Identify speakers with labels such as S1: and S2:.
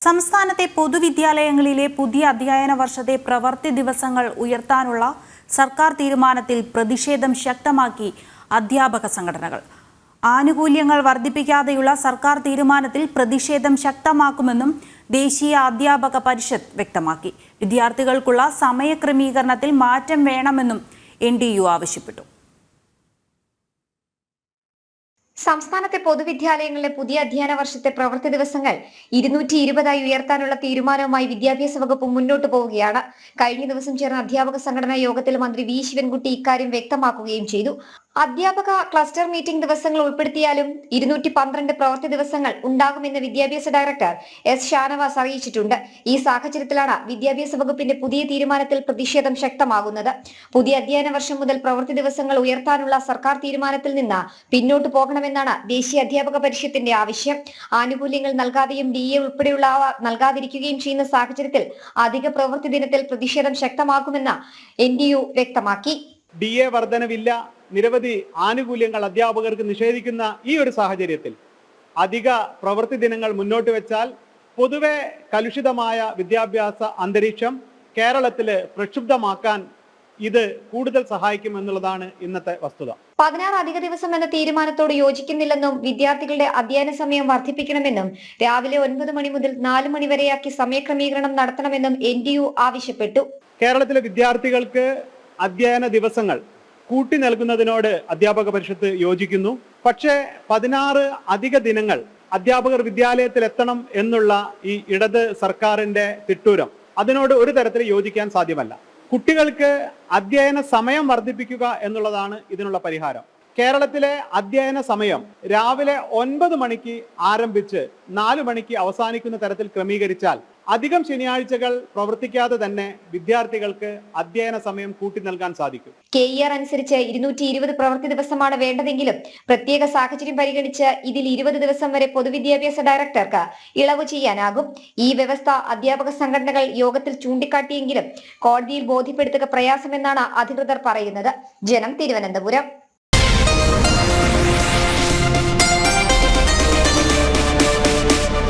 S1: സംസ്ഥാനത്തെ പൊതുവിദ്യാലയങ്ങളിലെ പുതിയ അധ്യയന വർഷത്തെ പ്രവൃത്തി ദിവസങ്ങൾ ഉയർത്താനുള്ള സർക്കാർ തീരുമാനത്തിൽ പ്രതിഷേധം ശക്തമാക്കി അധ്യാപക സംഘടനകൾ. ആനുകൂല്യങ്ങൾ വർദ്ധിപ്പിക്കാതെയുള്ള സർക്കാർ തീരുമാനത്തിൽ പ്രതിഷേധം ശക്തമാക്കുമെന്നും ദേശീയ അധ്യാപക പരിഷത്ത് വ്യക്തമാക്കി. വിദ്യാർത്ഥികൾക്കുള്ള സമയക്രമീകരണത്തിൽ മാറ്റം വേണമെന്നും NTU ആവശ്യപ്പെട്ടു.
S2: സംസ്ഥാനത്തെ പൊതുവിദ്യാലയങ്ങളിലെ പുതിയ അധ്യയന വർഷത്തെ പ്രവൃത്തി ദിവസങ്ങൾ 220 ഉയർത്താനുള്ള തീരുമാനവുമായി വിദ്യാഭ്യാസ വകുപ്പ് മുന്നോട്ട് പോവുകയാണ്. കഴിഞ്ഞ ദിവസം ചേർന്ന അധ്യാപക സംഘടനാ യോഗത്തിൽ മന്ത്രി വി ശിവൻകുട്ടി ഇക്കാര്യം വ്യക്തമാക്കുകയും ചെയ്തു. അധ്യാപക ക്ലസ്റ്റർ മീറ്റിംഗ് ദിവസങ്ങൾ ഉൾപ്പെടുത്തിയാലും 212 പ്രവൃത്തി ദിവസങ്ങൾ ഉണ്ടാകുമെന്ന് വിദ്യാഭ്യാസ ഡയറക്ടർ S. ഷാനവാസ് അറിയിച്ചിട്ടുണ്ട്. ഈ സാഹചര്യത്തിലാണ് വിദ്യാഭ്യാസ വകുപ്പിന്റെ പുതിയ തീരുമാനത്തിൽ പ്രതിഷേധം ശക്തമാകുന്നത്. പുതിയ അധ്യയന വർഷം മുതൽ പ്രവൃത്തി ദിവസങ്ങൾ ഉയർത്താനുള്ള സർക്കാർ തീരുമാനത്തിൽ നിന്ന് പിന്നോട്ട് പോകണമെന്നാണ് ദേശീയ അധ്യാപക പരിഷത്തിന്റെ ആവശ്യം. ആനുകൂല്യങ്ങൾ നൽകാതെയും DA ഉൾപ്പെടെയുള്ളവ നൽകാതിരിക്കുകയും ചെയ്യുന്ന സാഹചര്യത്തിൽ അധിക പ്രവൃത്തി ദിനത്തിൽ പ്രതിഷേധം ശക്തമാക്കുമെന്ന് NTU വ്യക്തമാക്കി.
S3: DA വർധനവില്ല, നിരവധി ആനുകൂല്യങ്ങൾ അധ്യാപകർക്ക് നിഷേധിക്കുന്ന ഈ ഒരു സാഹചര്യത്തിൽ അധിക പ്രവൃത്തി ദിനങ്ങൾ മുന്നോട്ട് വെച്ചാൽ പൊതുവെ കലുഷിതമായ വിദ്യാഭ്യാസ അന്തരീക്ഷം കേരളത്തില് പ്രക്ഷുബ്ധമാക്കാൻ ഇത് കൂടുതൽ സഹായിക്കും എന്നുള്ളതാണ് ഇന്നത്തെ വസ്തുത.
S2: 16 അധിക ദിവസം എന്ന തീരുമാനത്തോട് യോജിക്കുന്നില്ലെന്നും വിദ്യാർത്ഥികളുടെ അധ്യയന സമയം വർദ്ധിപ്പിക്കണമെന്നും രാവിലെ 9 മണി മുതൽ 4 മണി വരെയാക്കി സമയക്രമീകരണം നടത്തണമെന്നും NTU ആവശ്യപ്പെട്ടു.
S3: കേരളത്തിലെ വിദ്യാർത്ഥികൾക്ക് അധ്യയന ദിവസങ്ങൾ കൂട്ടി നൽകുന്നതിനോട് അധ്യാപക പരിഷത്ത് യോജിക്കുന്നു. പക്ഷേ 16 അധിക ദിനങ്ങൾ അധ്യാപകർ വിദ്യാലയത്തിൽ എത്തണം എന്നുള്ള ഈ ഇടത് സർക്കാരിന്റെ തിട്ടൂരം അതിനോട് ഒരു തരത്തിൽ യോജിക്കാൻ സാധ്യമല്ല. കുട്ടികൾക്ക് അധ്യയന സമയം വർദ്ധിപ്പിക്കുക എന്നുള്ളതാണ് ഇതിനുള്ള പരിഹാരം. കേരളത്തിലെ അധ്യയന സമയം രാവിലെ 9 മണിക്ക് ആരംഭിച്ച് 4 മണിക്ക് അവസാനിക്കുന്ന തരത്തിൽ ക്രമീകരിച്ചാൽ അധികം ശനിയാഴ്ചകൾ പ്രവർത്തിക്കാതെ തന്നെ വിദ്യാർത്ഥികൾക്ക് അധ്യയന സമയം കൂട്ടി നൽകാൻ സാധിക്കും.
S2: KER അനുസരിച്ച് 220 പ്രവൃത്തി ദിവസമാണ് വേണ്ടതെങ്കിലും പ്രത്യേക സാഹചര്യം പരിഗണിച്ച് ഇതിൽ 20 ദിവസം വരെ പൊതുവിദ്യാഭ്യാസ ഡയറക്ടർക്ക് ഇളവ് ചെയ്യാനാകും. ഈ വ്യവസ്ഥ അധ്യാപക സംഘടനകൾ യോഗത്തിൽ ചൂണ്ടിക്കാട്ടിയെങ്കിലും കോടതിയിൽ ബോധ്യപ്പെടുത്തുക പ്രയാസമെന്നാണ് അധികൃതർ പറയുന്നത്. ജനം, തിരുവനന്തപുരം.